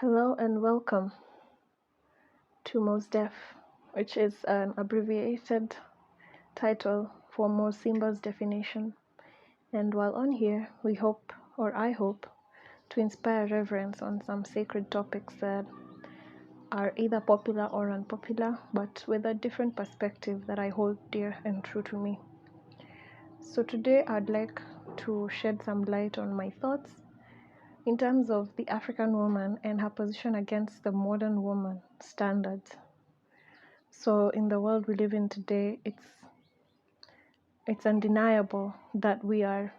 Hello and welcome to MOSDEF, which is an abbreviated title for Simba's definition. And while on here, we hope, or I hope, to inspire reverence on some sacred topics that are either popular or unpopular, but with a different perspective that I hold dear and true to me. So today I'd like to shed some light on my thoughts in terms of the African woman and her position against the modern woman standards. So in the world we live in today, it's undeniable that we have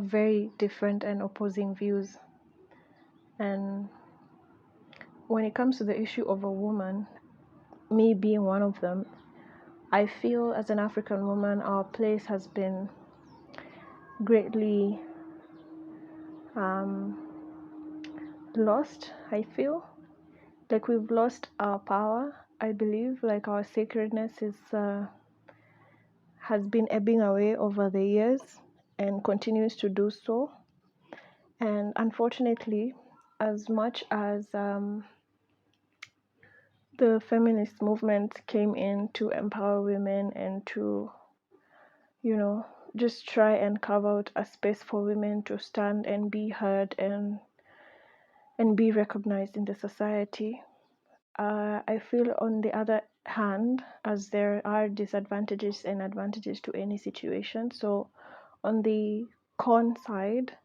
very different and opposing views. And when it comes to the issue of a woman, me being one of them, I feel as an African woman, our place has been greatly lost. I feel like we've lost our power. I believe like our sacredness has been ebbing away over the years and continues to do so. And unfortunately, as much as the feminist movement came in to empower women and to, just try and carve out a space for women to stand and be heard and be recognized in the society, I feel on the other hand, as there are disadvantages and advantages to any situation. So on the con side,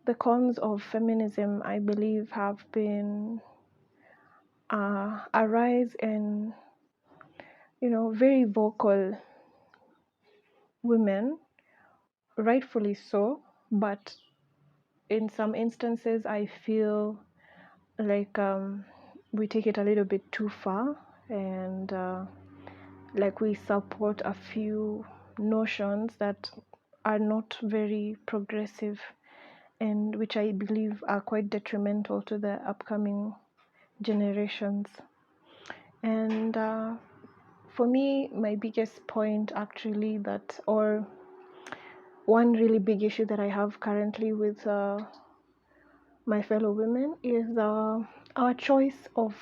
the cons of feminism, I believe, have been a rise in, very vocal women, rightfully so, but in some instances, I feel like we take it a little bit too far, and like we support a few notions that are not very progressive and which I believe are quite detrimental to the upcoming generations. And for me, my biggest point actually or one really big issue that I have currently with my fellow women is our choice of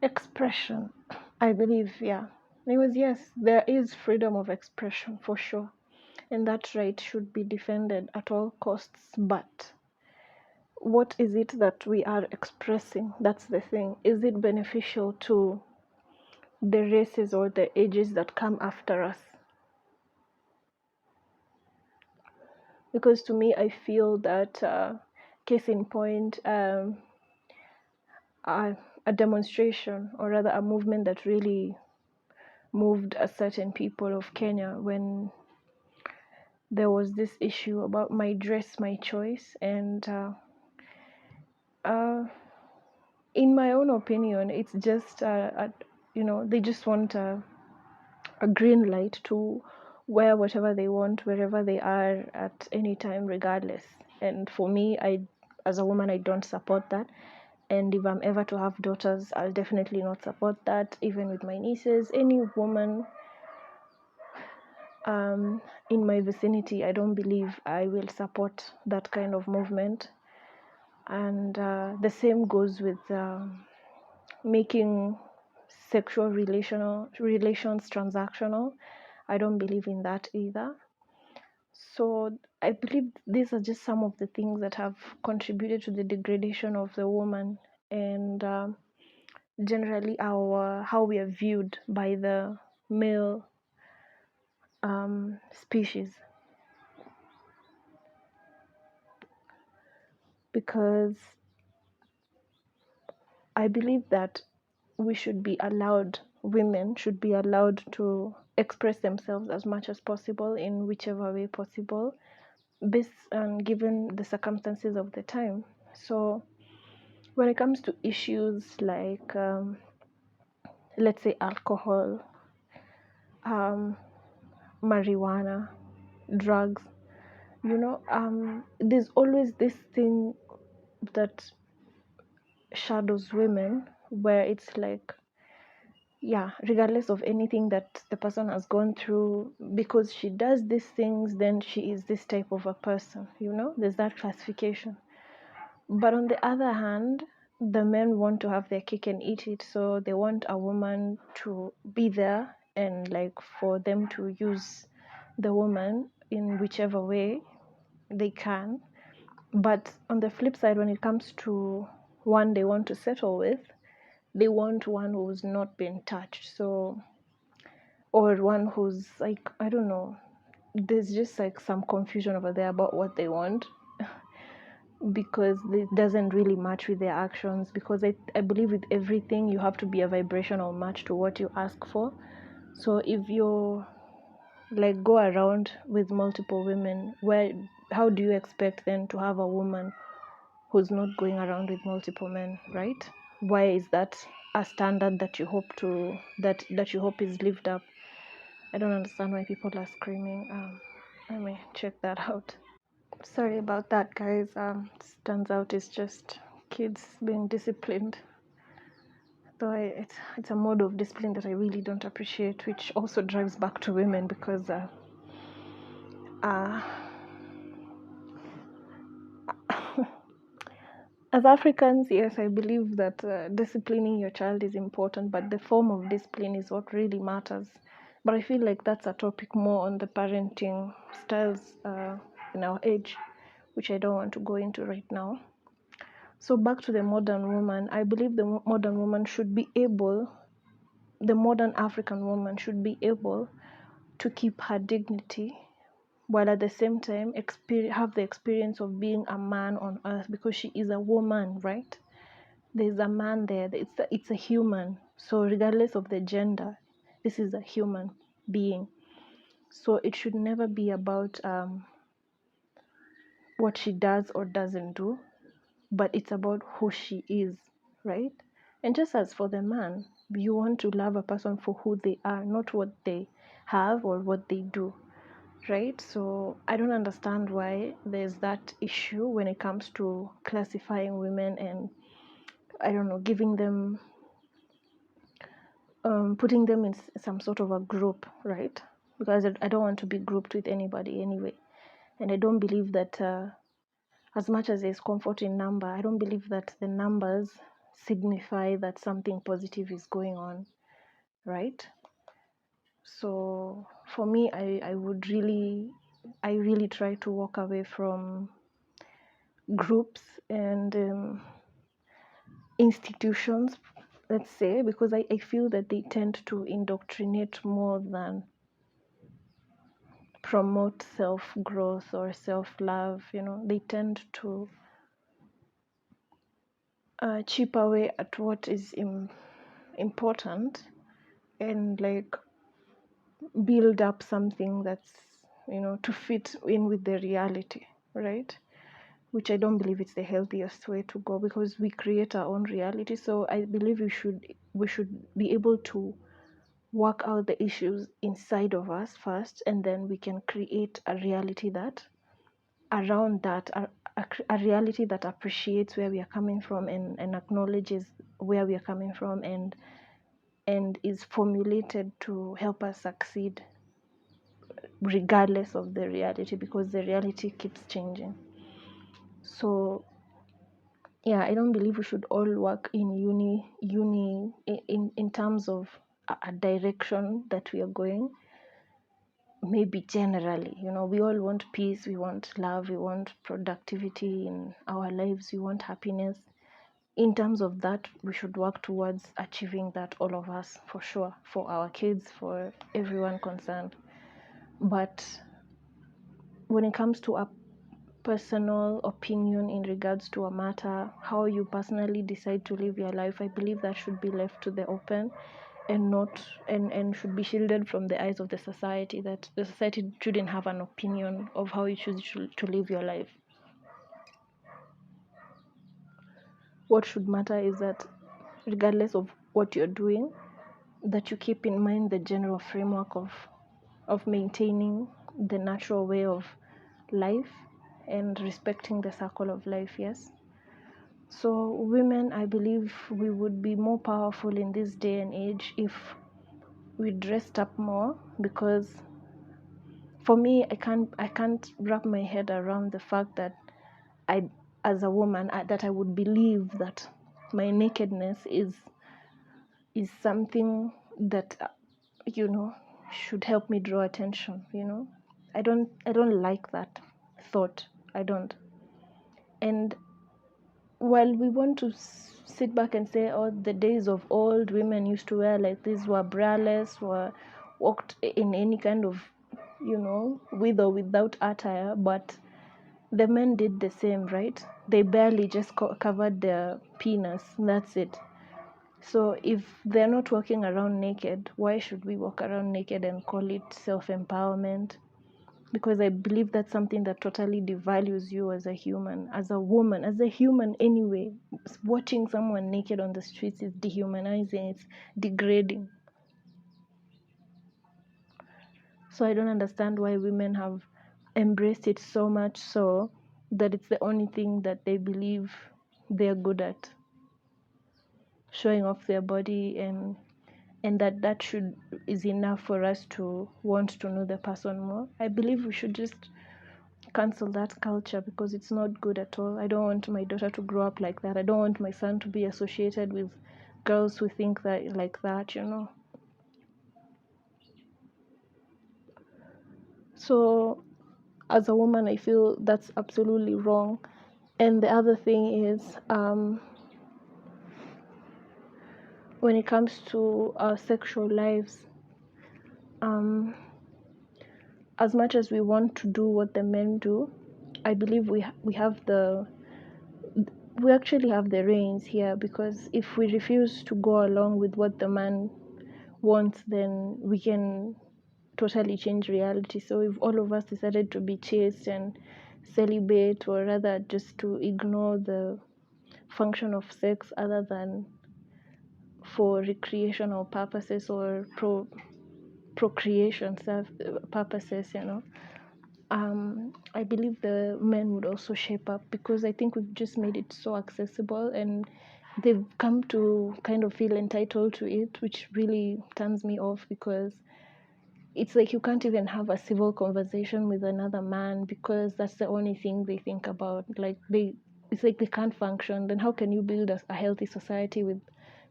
expression. I believe, yeah. Yes, there is freedom of expression for sure, and that right should be defended at all costs. But what is it that we are expressing? That's the thing. Is it beneficial to the races or the ages that come after us? Because to me, I feel that, case in point, a demonstration, or rather a movement that really moved a certain people of Kenya when there was this issue about my dress, my choice. And in my own opinion, it's just, they just want a green light to wear whatever they want, wherever they are at any time, regardless. And for me, as a woman, I don't support that. And if I'm ever to have daughters, I'll definitely not support that. Even with my nieces, any woman in my vicinity, I don't believe I will support that kind of movement. And the same goes with making sexual relations transactional. I don't believe in that either. So I believe these are just some of the things that have contributed to the degradation of the woman, and generally how we are viewed by the male species. Because I believe that women should be allowed to express themselves as much as possible in whichever way possible, based on given the circumstances of the time. So when it comes to issues like, let's say, alcohol, marijuana, drugs, there's always this thing that shadows women, where it's like, yeah, regardless of anything that the person has gone through, because she does these things, then she is this type of a person. There's that classification. But on the other hand, the men want to have their cake and eat it, so they want a woman to be there and like for them to use the woman in whichever way they can. But on the flip side, when it comes to one they want to settle with, they want one who's not been touched. So, or one who's like, I don't know, there's just like some confusion over there about what they want because it doesn't really match with their actions. Because I believe with everything, you have to be a vibrational match to what you ask for. So if you like go around with multiple women, how do you expect then to have a woman who's not going around with multiple men, right? Why is that a standard that you hope to that you hope is lived up? I don't understand why people are screaming. Let me check that out. Sorry about that, guys. Turns out it's just kids being disciplined. Though it's a mode of discipline that I really don't appreciate, which also drives back to women because uh, as Africans, yes, I believe that disciplining your child is important, but the form of discipline is what really matters. But I feel like that's a topic more on the parenting styles in our age, which I don't want to go into right now. So back to the modern woman, I believe the modern woman should be able, the modern African woman should be able to keep her dignity while at the same time have the experience of being a man on earth, because she is a woman, right? There's a man there. It's a human. So regardless of the gender, this is a human being. So it should never be about what she does or doesn't do, but it's about who she is, right? And just as for the man, you want to love a person for who they are, not what they have or what they do, right? So I don't understand why there's that issue when it comes to classifying women and, I don't know, giving them putting them in some sort of a group, right? Because I don't want to be grouped with anybody anyway. And I don't believe that, as much as there's comfort in number, I don't believe that the numbers signify that something positive is going on, right? So for me, I really try to walk away from groups and institutions, let's say, because I feel that they tend to indoctrinate more than promote self-growth or self-love. They tend to chip away at what is important and like build up something that's to fit in with the reality, right? Which I don't believe it's the healthiest way to go, because we create our own reality. So I believe we should be able to work out the issues inside of us first, and then we can create a reality that around that, a reality that appreciates where we are coming from and acknowledges where we are coming from, and is formulated to help us succeed regardless of the reality, because the reality keeps changing. So yeah, I don't believe we should all work in in terms of a direction that we are going. Maybe generally, we all want peace, we want love, we want productivity in our lives, we want happiness. In terms of that, we should work towards achieving that, all of us, for sure, for our kids, for everyone concerned. But when it comes to a personal opinion in regards to a matter, how you personally decide to live your life, I believe that should be left to the open, and not and should be shielded from the eyes of the society, that the society shouldn't have an opinion of how you choose to live your life. What should matter is that regardless of what you're doing, that you keep in mind the general framework of maintaining the natural way of life and respecting the circle of life. Yes. So women, I believe we would be more powerful in this day and age if we dressed up more, because for me, I can't wrap my head around the fact that I as a woman, that I would believe that my nakedness is something that should help me draw attention. I don't like that thought. I don't. And while we want to sit back and say, oh, the days of old, women used to wear like this, were braless, were walked in any kind of, with or without attire, but the men did the same, right? They barely just covered their penis. That's it. So if they're not walking around naked, why should we walk around naked and call it self-empowerment? Because I believe that's something that totally devalues you as a human, as a woman, as a human anyway. Watching someone naked on the streets is dehumanizing, it's degrading. So I don't understand why women have embraced it so much so that it's the only thing that they believe they're good at, showing off their body, and that should is enough for us to want to know the person more. I believe we should just cancel that culture because it's not good at all. I don't want my daughter to grow up like that. I don't want my son to be associated with girls who think that like that. So as a woman, I feel that's absolutely wrong. And the other thing is, when it comes to our sexual lives, as much as we want to do what the men do, I believe we actually have the reins here, because if we refuse to go along with what the man wants, then we can totally change reality. So if all of us decided to be chaste and celibate, or rather just to ignore the function of sex other than for recreational purposes or procreation purposes, I believe the men would also shape up, because I think we've just made it so accessible and they've come to kind of feel entitled to it, which really turns me off, because it's like you can't even have a civil conversation with another man because that's the only thing they think about. Like it's like they can't function. Then how can you build a healthy society with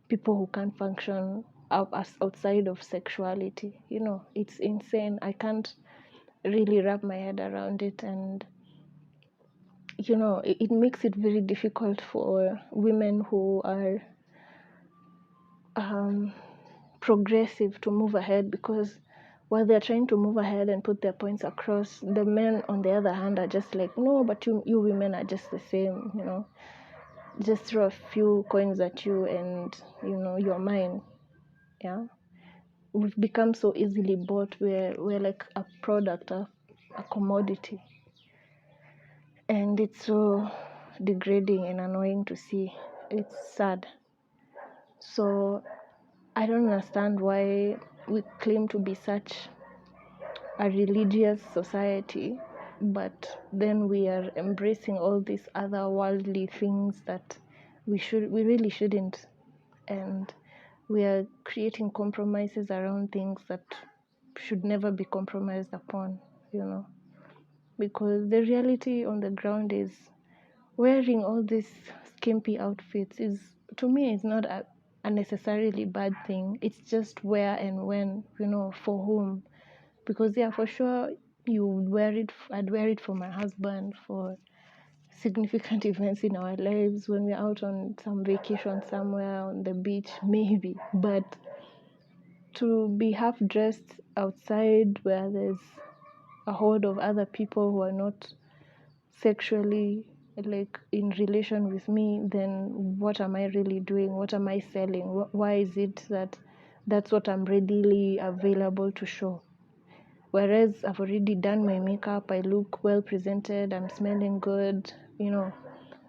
people who can't function outside of sexuality? It's insane. I can't really wrap my head around it, and it makes it very difficult for women who are progressive to move ahead, because while they're trying to move ahead and put their points across, the men on the other hand are just like, no, but you women are just the same, just throw a few coins at you and you're mine. Yeah, we've become so easily bought. We're like a product, a commodity, and it's so degrading and annoying to see. It's sad. So I don't understand why we claim to be such a religious society, but then we are embracing all these other worldly things that we really shouldn't, and we are creating compromises around things that should never be compromised upon, because the reality on the ground is wearing all these skimpy outfits is, to me, is not a necessarily bad thing. It's just where and when, for whom. Because yeah, for sure you would wear it. I'd wear it for my husband, for significant events in our lives, when we're out on some vacation somewhere on the beach, maybe. But to be half dressed outside where there's a horde of other people who are not sexually like in relation with me, then what am I really doing? What am I selling? Why is it that that's what I'm readily available to show? Whereas I've already done my makeup, I look well presented, I'm smelling good,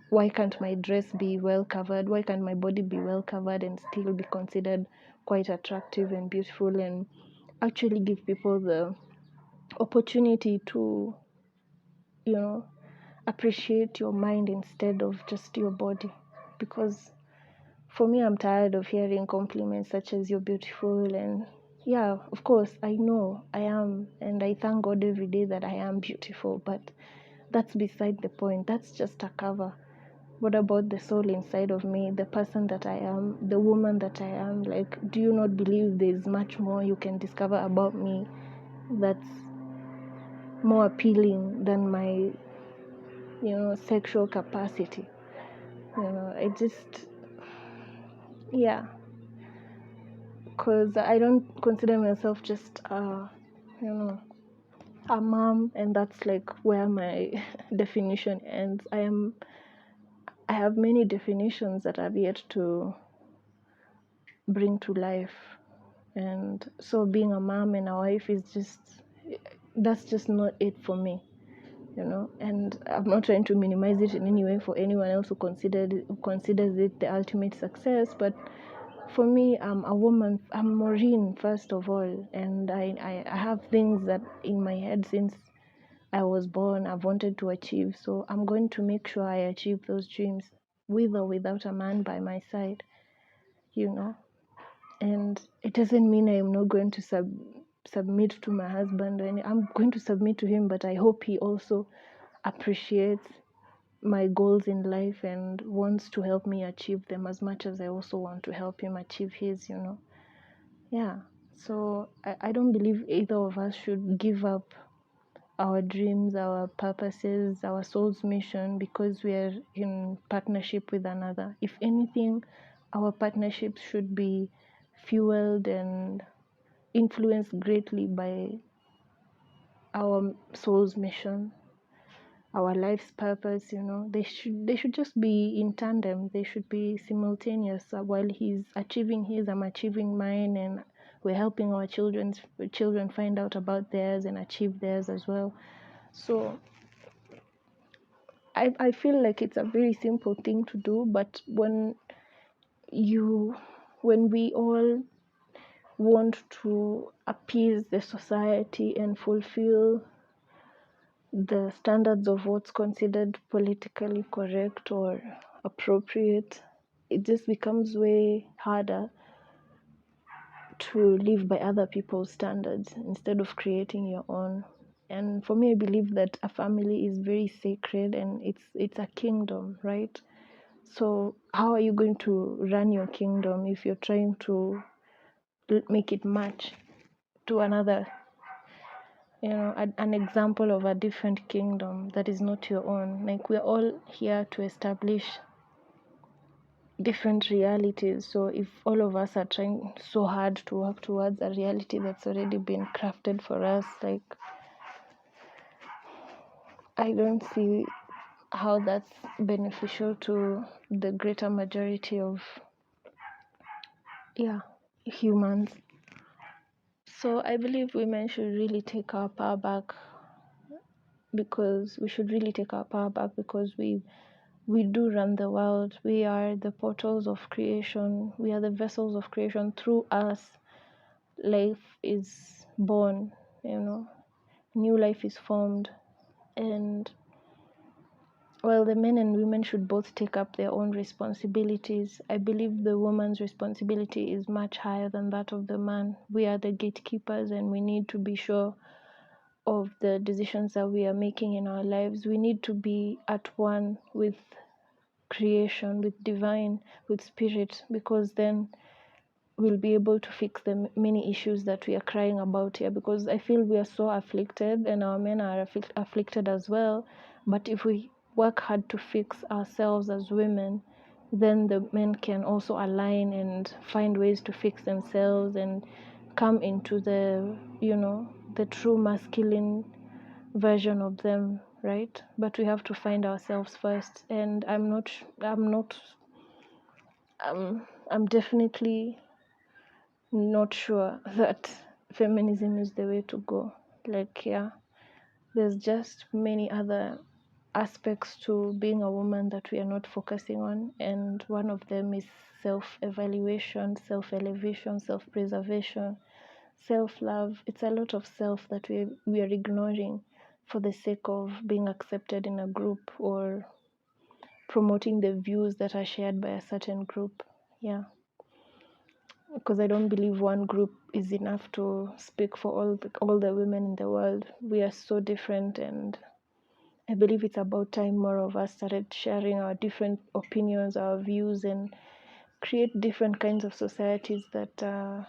why can't my dress be well covered? Why can't my body be well covered and still be considered quite attractive and beautiful, and actually give people the opportunity to, appreciate your mind instead of just your body? Because for me, I'm tired of hearing compliments such as you're beautiful, and yeah, of course, I know I am, and I thank God every day that I am beautiful, but that's beside the point. That's just a cover. What about the soul inside of me, the person that I am, the woman that I am? Like, do you not believe there's much more you can discover about me that's more appealing than my, sexual capacity? I just, yeah, because I don't consider myself just, a mom, and that's like where my definition ends. I have many definitions that I've yet to bring to life, and so being a mom and a wife is just, that's just not it for me. And I'm not trying to minimize it in any way for anyone else who considers it the ultimate success, but for me, I'm a woman. I'm Maureen, first of all, and I have things that in my head since I was born I've wanted to achieve. So I'm going to make sure I achieve those dreams, with or without a man by my side. And it doesn't mean I'm not going to submit to my husband, and I'm going to submit to him, but I hope he also appreciates my goals in life and wants to help me achieve them as much as I also want to help him achieve his. Yeah. So I don't believe either of us should give up our dreams, our purposes, our soul's mission because we are in partnership with another. If anything, our partnership should be fueled and influenced greatly by our soul's mission, our life's purpose. They should just be in tandem. They should be simultaneous. While he's achieving his, I'm achieving mine, and we're helping our children find out about theirs and achieve theirs as well. So I feel like it's a very simple thing to do, but when we all want to appease the society and fulfill the standards of what's considered politically correct or appropriate, it just becomes way harder to live by other people's standards instead of creating your own. And for me, I believe that a family is very sacred and it's a kingdom, right? So how are you going to run your kingdom if you're trying to make it match to another, an example of a different kingdom that is not your own? Like, we're all here to establish different realities. So if all of us are trying so hard to work towards a reality that's already been crafted for us, like, I don't see how that's beneficial to the greater majority of humans. So I believe women should really take our power back, because we do run the world. We are the portals of creation. We are the vessels of creation. Through us, life is born, new life is formed. And while the men and women should both take up their own responsibilities, I believe the woman's responsibility is much higher than that of the man. We are the gatekeepers, and we need to be sure of the decisions that we are making in our lives. We need to be at one with creation, with divine, with spirit, because then we'll be able to fix the many issues that we are crying about here. Because I feel we are so afflicted, and our men are afflicted as well. But if we work hard to fix ourselves as women, then the men can also align and find ways to fix themselves and come into the true masculine version of them, right? But we have to find ourselves first. And I'm definitely not sure that feminism is the way to go. Like, yeah, there's just many other aspects to being a woman that we are not focusing on, and one of them is self-evaluation, self-elevation, self-preservation, self-love. It's a lot of self that we are ignoring for the sake of being accepted in a group or promoting the views that are shared by a certain group. Yeah, because I don't believe one group is enough to speak for all the women in the world. We are so different, and I believe it's about time more of us started sharing our different opinions, our views, and create different kinds of societies that are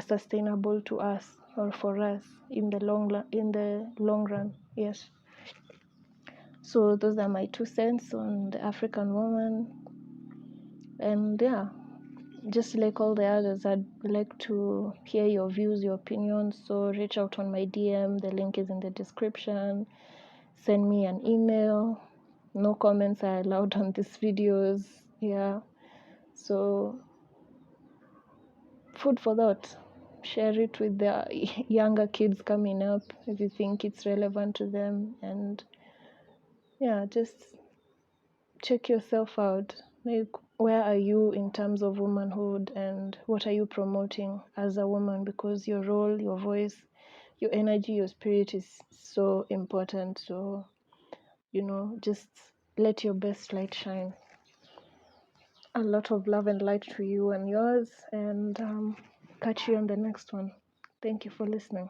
sustainable to us or for us in the long run. Yes. So those are my 2 cents on the African woman, and yeah, just like all the others, I'd like to hear your views, your opinions. So reach out on my DM. The link is in the description. Send me an email. No comments are allowed on these videos. Yeah. So food for thought. Share it with the younger kids coming up if you think it's relevant to them. And yeah, just check yourself out. Like, where are you in terms of womanhood, and what are you promoting as a woman? Because your role, your voice, your energy, your spirit is so important. So, just let your best light shine. A lot of love and light to you and yours, and catch you on the next one. Thank you for listening.